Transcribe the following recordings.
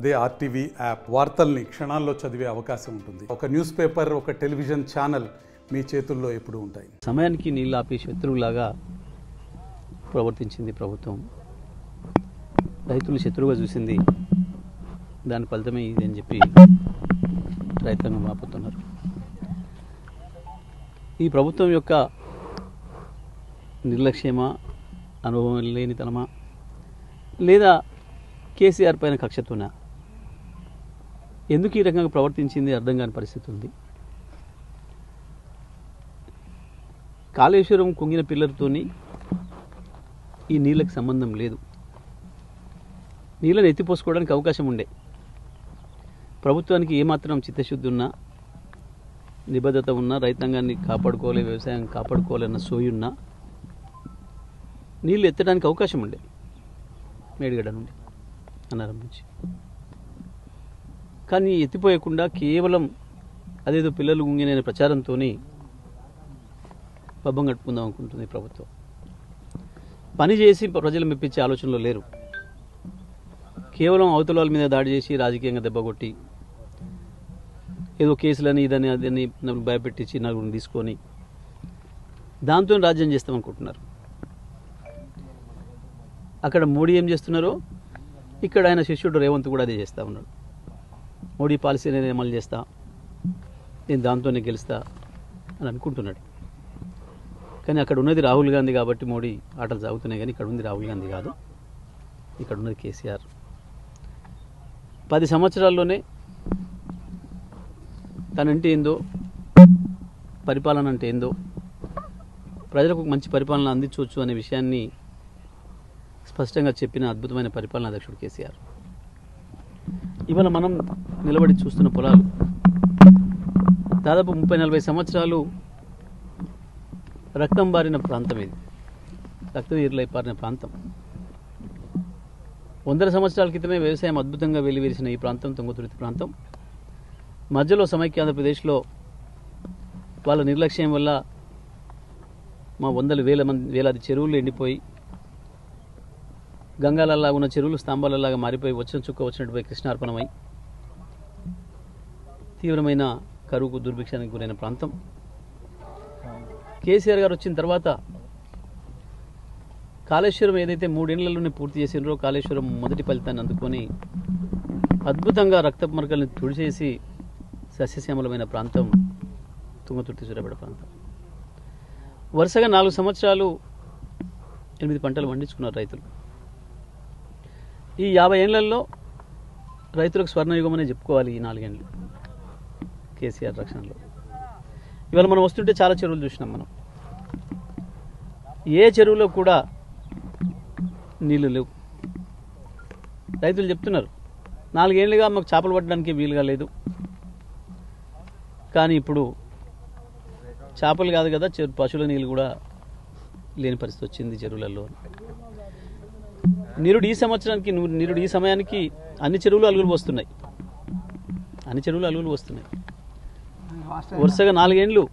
అదే RTV app వార్తల్ని క్షణాల్లో చదివే అవకాశం ఉంటుంది. ఒక న్యూస్ పేపర్, ఒక టెలివిజన్ ఛానల్ మీ చేతుల్లో ఎప్పుడూ ఉంటాయి. సమయానికి నీళ్ళు ఆపి శత్రువులాగా ప్రవర్తించింది ప్రభుత్వం. రైతులు శత్రువుగా చూసింది. దాని ఫలితమే ఇది అని చెప్పి రైతాంగం ఆపుతున్నారు. ఈ ప్రభుత్వం యొక్క నిర్లక్ష్యమా, అనుభవం లేనితనమా, లేదా కేసీఆర్ పైన కక్షతోనా, ఎందుకు ఈ రకంగా ప్రవర్తించింది అర్థం కాని పరిస్థితి ఉంది. కాళేశ్వరం కుంగిన పిల్లలతోని ఈ నీళ్ళకి సంబంధం లేదు. నీళ్ళని ఎత్తిపోసుకోవడానికి అవకాశం ఉండే. ప్రభుత్వానికి ఏమాత్రం చిత్తశుద్ధి ఉన్నా, నిబద్ధత ఉన్నా, రైతాంగాన్ని కాపాడుకోవాలి, వ్యవసాయం కాపాడుకోవాలన్న సోయి ఉన్నా నీళ్ళు ఎత్తడానికి అవకాశం ఉండే. మేడిగడ్డ నుండి అన్నారం నుంచి. కానీ ఎత్తిపోయకుండా కేవలం అదేదో పిల్లలు గుంగిన ప్రచారంతో పబ్బం కట్టుకుందాం అనుకుంటుంది ప్రభుత్వం. పని చేసి ప్రజలు మెప్పించే ఆలోచనలో లేరు. కేవలం అవతల వాళ్ళ మీద దాడి చేసి రాజకీయంగా దెబ్బకొట్టి ఏదో కేసులని ఇదని అదని భయపెట్టించి నలుగురిని తీసుకొని దాంతో రాజ్యం చేస్తామనుకుంటున్నారు. అక్కడ మోడీ ఏం చేస్తున్నారో ఇక్కడ ఆయన శిష్యుడు రేవంత్ కూడా అదే చేస్తూ ఉన్నాడు. మోడీ పాలసీ నేను అమలు చేస్తా, నేను దాంతోనే గెలుస్తా అని అనుకుంటున్నాడు. కానీ అక్కడ ఉన్నది రాహుల్ గాంధీ కాబట్టి మోడీ ఆటలు సాగుతున్నాయి. కానీ ఇక్కడ ఉంది రాహుల్ గాంధీ కాదు, ఇక్కడ ఉన్నది కేసీఆర్. 10 సంవత్సరాల్లోనే తనంటే ఏందో, పరిపాలన అంటే ఏందో, ప్రజలకు మంచి పరిపాలన అందించవచ్చు అనే విషయాన్ని స్పష్టంగా చెప్పిన అద్భుతమైన పరిపాలనా అధ్యక్షుడు కేసీఆర్. ఇవాళ మనం నిలబడి చూస్తున్న పొలాలు దాదాపు 30-40 సంవత్సరాలు రక్తం బారిన ప్రాంతం. ఇది రక్తవీరులై పారిన ప్రాంతం. 100 సంవత్సరాల క్రితమే వ్యవసాయం అద్భుతంగా వెలివిరిసిన ఈ ప్రాంతం తుంగతుర్తి ప్రాంతం మధ్యలో సమైక్య ఆంధ్రప్రదేశ్లో వాళ్ళ నిర్లక్ష్యం వల్ల మా వేలాది చెరువులు ఎండిపోయి, గంగాలల్లా ఉన్న చెరువులు స్తంభాలలాగా మారిపోయి, వచ్చిన చుక్క వచ్చినట్టుపై కృష్ణార్పణమై తీవ్రమైన కరువుకు, దుర్భిక్షానికి గురైన ప్రాంతం. కేసీఆర్ గారు వచ్చిన తర్వాత కాళేశ్వరం ఏదైతే 3 ఏళ్లలోనే పూర్తి చేసినారో, కాళేశ్వరం మొదటి ఫలితాన్ని అందుకొని అద్భుతంగా రక్తపు మరకల్ని తుడిచేసి సస్యశ్యామలమైన ప్రాంతం తుంగతుర్తి సూర్యాపేట ప్రాంతం. వరుసగా 4 సంవత్సరాలు 8 పంటలు పండించుకున్నారు రైతులు. ఈ 50 ఏళ్లలో రైతులకు స్వర్ణయుగం అనే చెప్పుకోవాలి ఈ 4 ఏళ్ళు కేసీఆర్ రక్షణలో. ఇవాళ మనం వస్తుంటే చాలా చెరువులు చూసినాం. మనం ఏ చెరువులో కూడా నీళ్లు లేవు. రైతులు చెప్తున్నారు 4 ఏళ్ళుగా మాకు చేపలు పట్టడానికి వీలుగా లేదు. కానీ ఇప్పుడు చేపలు కాదు కదా, పశువుల నీళ్ళు కూడా లేని పరిస్థితి వచ్చింది చెరువులలో. నిరుడు ఈ సమయానికి అన్ని చెరువులు అలుగులు వస్తున్నాయి. వరుసగా 4 ఏళ్ళు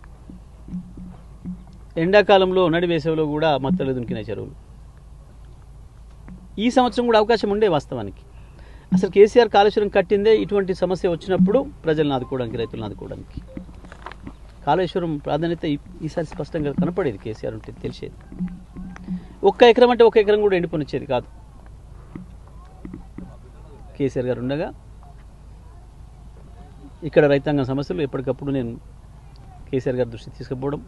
ఎండాకాలంలో నడి వేసవిలో కూడా మత్తలు దునికినాయి చెరువులు. ఈ సంవత్సరం కూడా అవకాశం ఉండే వాస్తవానికి. అసలు కేసీఆర్ కాళేశ్వరం కట్టిందే ఇటువంటి సమస్య వచ్చినప్పుడు ప్రజలను ఆదుకోవడానికి, రైతులను ఆదుకోవడానికి. కాళేశ్వరం ప్రాధాన్యత ఈసారి స్పష్టంగా కనపడేది. కేసీఆర్ ఉంటే తెలిసేది. 1 ఎకరం అంటే 1 ఎకరం కూడా ఎండిపోనిచ్చేది కాదు. కేసీఆర్ గారు ఉండగా ఇక్కడ రైతాంగ సమస్యలు ఎప్పటికప్పుడు నేను కేసీఆర్ గారి దృష్టికి తీసుకుపోవడం,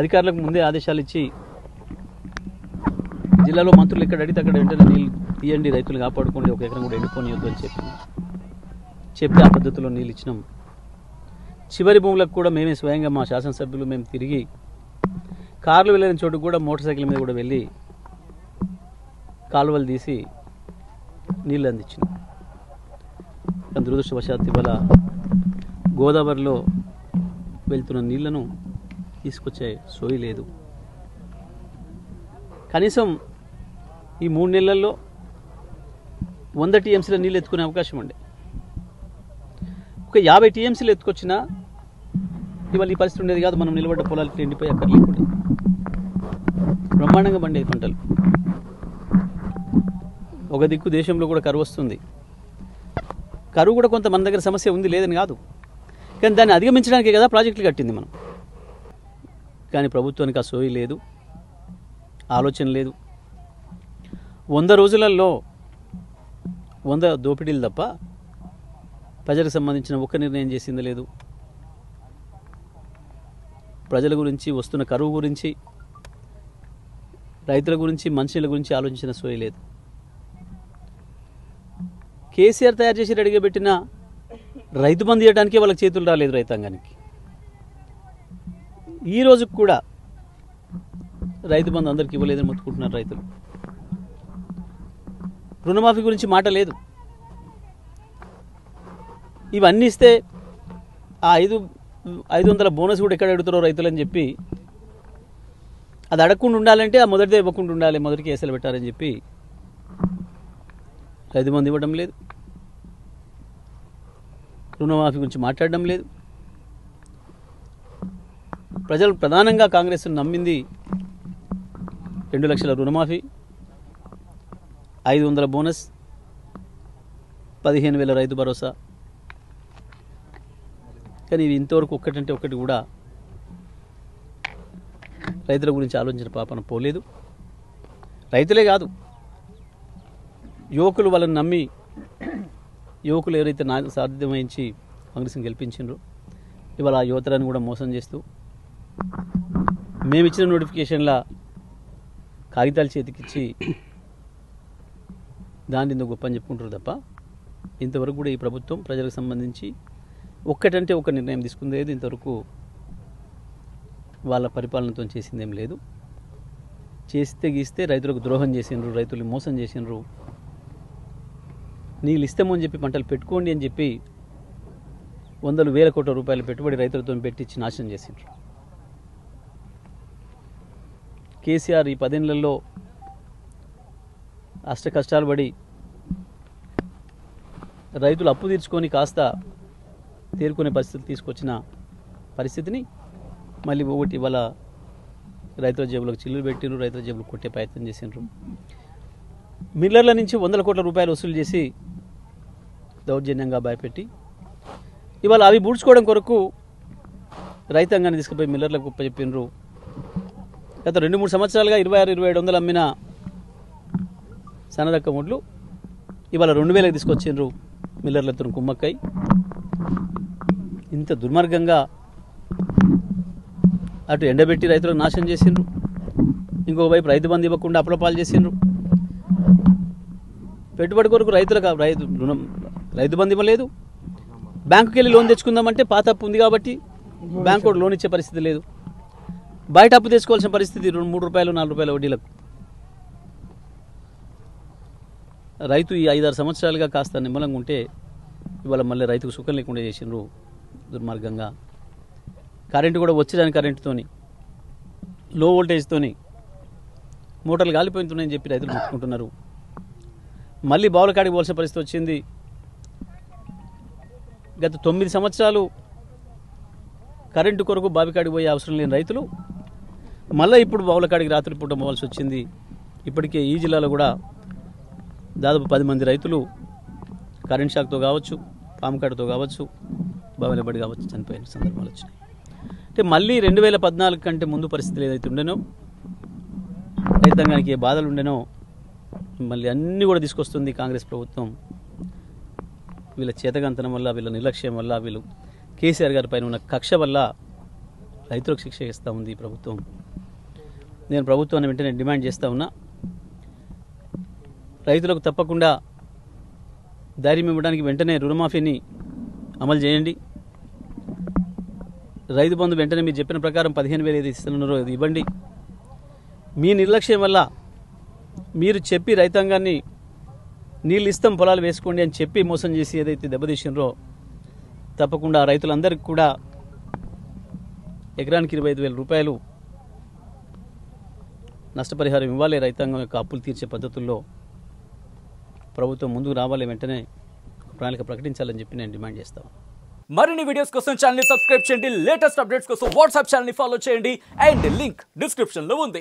అధికారులకు ముందే ఆదేశాలు ఇచ్చి జిల్లాలో మంత్రులు ఎక్కడ అడిగితే అక్కడ వెంటనే నీళ్ళు తీయండి, రైతులు కాపాడుకోండి, 1 ఎకరం కూడా ఎండిపోనియొద్దు అని చెప్పి ఆ పద్ధతిలో నీళ్ళు ఇచ్చినాం. చివరి భూములకు కూడా మేమే స్వయంగా మా శాసనసభ్యులు మేము తిరిగి కార్లు వెళ్ళిన చోటుకు కూడా మోటార్ సైకిల్ మీద కూడా వెళ్ళి కాలువలు తీసి నీళ్ళు అందించినాం. దురదృష్టవశాత్తు ఇవాళ గోదావరిలో వెళ్తున్న నీళ్లను తీసుకొచ్చే సోయి లేదు. కనీసం ఈ 3 నెలల్లో 100 టీఎంసీల నీళ్ళు ఎత్తుకునే అవకాశం ఉండే. ఒక 50 టీఎంసీలు ఎత్తుకొచ్చినా ఇవాళ ఈ పరిస్థితి ఉండేది కాదు. మనం నిలబడ్డ పొలాలు ఎండిపోయి అక్కడ లేకుండా బ్రహ్మాండంగా పండేది పంటలు. ఒక దిక్కు దేశంలో కూడా కరువు వస్తుంది, కరువు కూడా కొంత మన దగ్గర సమస్య ఉంది లేదని కాదు, కానీ దాన్ని అధిగమించడానికే కదా ప్రాజెక్టులు కట్టింది మనం. కానీ ప్రభుత్వానికి ఆ సోయి లేదు, ఆలోచన లేదు. 100 రోజులలో 100 దోపిడీలు తప్ప ప్రజలకు సంబంధించిన ఒక్క నిర్ణయం చేసింది లేదు. ప్రజల గురించి, వస్తున్న కరువు గురించి, రైతుల గురించి, మనుషుల గురించి ఆలోచించిన సోయి లేదు. కేసీఆర్ తయారు చేసి రెడీగా పెట్టిన రైతు బంధు ఇవ్వడానికే వాళ్ళకి చేతులు రాలేదు రైతాంగానికి. ఈ రోజుకు కూడా రైతు బంధు అందరికి ఇవ్వలేదని మొత్తుకుంటున్నారు రైతులు. రుణమాఫీ గురించి మాట లేదు. ఇవన్నీ ఇస్తే ఆ 500 బోనస్ కూడా ఎక్కడ అడుగుతారో రైతులని చెప్పి, అది అడగకుండా ఉండాలంటే ఆ మొదటిదే ఇవ్వకుండా ఉండాలి, మొదటి కేసులు పెట్టారని చెప్పి రైతు బంధు ఇవ్వడం లేదు, రుణమాఫీ గురించి మాట్లాడడం లేదు. ప్రజలు ప్రధానంగా కాంగ్రెస్ నమ్మింది 2 లక్షల రుణమాఫీ, 500 బోనస్, 15,000 రైతు భరోసా. కానీ ఇవి ఇంతవరకు ఒక్కటంటే ఒక్కటి కూడా రైతుల గురించి ఆలోచించిన పాపన పోలేదు. రైతులే కాదు, యువకులు వాళ్ళని నమ్మి, యువకులు ఎవరైతే సాధ్యం వహించి కాంగ్రెస్ని గెలిపించారో ఇవాళ ఆ యువతరాన్ని కూడా మోసం చేస్తూ మేమిచ్చిన నోటిఫికేషన్ల కాగితాలు చేతికిచ్చి దాన్ని ఇందుకు గొప్ప అని చెప్పుకుంటారు తప్ప ఇంతవరకు కూడా ఈ ప్రభుత్వం ప్రజలకు సంబంధించి ఒక్కటంటే ఒక నిర్ణయం తీసుకుంది లేదు. ఇంతవరకు వాళ్ళ పరిపాలనతో చేసిందేం లేదు. చేస్తే గీస్తే రైతులకు ద్రోహం చేసినారు, రైతులు మోసం చేసినారు. నీళ్ళు ఇస్తామో అని చెప్పి పంటలు పెట్టుకోండి అని చెప్పి 100,000 కోట్ల రూపాయలు పెట్టుబడి రైతులతో పెట్టించి నాశనం చేసిండ్రు. కేసీఆర్ ఈ 10 ఏళ్లలో అష్ట కష్టాలు పడి రైతులు అప్పు తీర్చుకొని కాస్త తేరుకునే పరిస్థితి తీసుకొచ్చిన పరిస్థితిని మళ్ళీ ఒకటి ఇవాళ రైతుల జేబులకు చిల్లులు పెట్టిండ్రు, రైతుల జేబులు కొట్టే ప్రయత్నం చేసిండ్రు. మిల్లర్ల నుంచి 100 కోట్ల రూపాయలు వసూలు చేసి దౌర్జన్యంగా భయపెట్టి ఇవాళ అవి బూడ్చుకోవడం కొరకు రైతాంగాన్ని తీసుకుపోయి మిల్లర్లకు చెప్పినరు. గత 2-3 సంవత్సరాలుగా 26,000-27,000 అమ్మిన సన్నరకం వడ్లు ఇవాళ 2,000 తీసుకొచ్చిండ్రు మిల్లర్లతో కుమ్మక్కై. ఇంత దుర్మార్గంగా అటు ఎండబెట్టి రైతులకు నాశనం చేసిండ్రు, ఇంకొక వైపు రైతు బంధు ఇవ్వకుండా అప్పులపాలు చేసిండ్రు. పెట్టుబడి కొరకు రైతు బంధు ఇవ్వలేదు. బ్యాంకుకి వెళ్ళి లోన్ తెచ్చుకుందామంటే పాత అప్పు ఉంది కాబట్టి బ్యాంకు కూడా లోన్ ఇచ్చే పరిస్థితి లేదు. బయట అప్పు తెచ్చుకోవాల్సిన పరిస్థితి 3 రూపాయలు 4 రూపాయల వడ్డీలకు. రైతు ఈ 5-6 సంవత్సరాలుగా కాస్త నిమ్మలంగా ఉంటే ఇవాళ మళ్ళీ రైతుకు సుఖం లేకుండా చేసిండ్రు దుర్మార్గంగా. కరెంటు కూడా వచ్చేదాని కరెంటుతోని, లో వోల్టేజ్తోని మోటార్లు గాలిపోతున్నాయని చెప్పి రైతులు మొత్తుకుంటున్నారు. మళ్ళీ బావుల కాడికి పోవాల్సిన పరిస్థితి వచ్చింది. గత 9 సంవత్సరాలు కరెంటు కొరకు బావికాడికి పోయే అవసరం లేని రైతులు మళ్ళీ ఇప్పుడు బావుల కాడికి రాత్రి పూట పోవాల్సి వచ్చింది. ఇప్పటికే ఈ జిల్లాలో కూడా దాదాపు 10 మంది రైతులు కరెంట్ షాక్తో కావచ్చు, పాము కాటుతో కావచ్చు, బావిలో పడి కావచ్చు చనిపోయిన సందర్భాలు వచ్చినాయి. అంటే మళ్ళీ 2014 కంటే ముందు పరిస్థితులు ఏదైతే ఉండేనో, రైతాంగానికి ఏ బాధలు ఉండేనో మళ్ళీ అన్నీ కూడా తీసుకొస్తుంది కాంగ్రెస్ ప్రభుత్వం. వీళ్ళ చేతగంతనం వల్ల, వీళ్ళ నిర్లక్ష్యం వల్ల, వీళ్ళు కేసీఆర్ గారి పైన ఉన్న కక్ష వల్ల రైతులకు శిక్ష ఇస్తూ ఉంది ఈ ప్రభుత్వం. నేను ప్రభుత్వాన్ని వెంటనే డిమాండ్ చేస్తూ ఉన్నా, రైతులకు తప్పకుండా ధైర్యం ఇవ్వడానికి వెంటనే రుణమాఫీని అమలు చేయండి. రైతు బంధు వెంటనే మీరు చెప్పిన ప్రకారం 15,000 ఏది ఇస్తున్నారో అది ఇవ్వండి. మీ నిర్లక్ష్యం వల్ల మీరు చెప్పి రైతాంగాన్ని నీళ్ళు ఇస్తాం పొలాలు వేసుకోండి అని చెప్పి మోసం చేసి ఏదైతే దెబ్బతీసినరో తప్పకుండా రైతులందరికీ కూడా ఎకరానికి 25,000 రూపాయలు నష్టపరిహారం ఇవ్వాలి. రైతాంగం యొక్క అప్పులు తీర్చే పద్ధతుల్లో ప్రభుత్వం ముందుకు రావాలి, వెంటనే ప్రణాళిక ప్రకటించాలని చెప్పి నేను డిమాండ్ చేస్తాను. మరిన్ని వీడియోస్ కోసం ఛానల్ ని సబ్స్క్రైబ్ చేయండి, లేటెస్ట్ అప్డేట్స్ కోసం వాట్సాప్ ఛానల్ ని ఫాలో చేయండి అండ్ లింక్ డిస్క్రిప్షన్ లో ఉంది.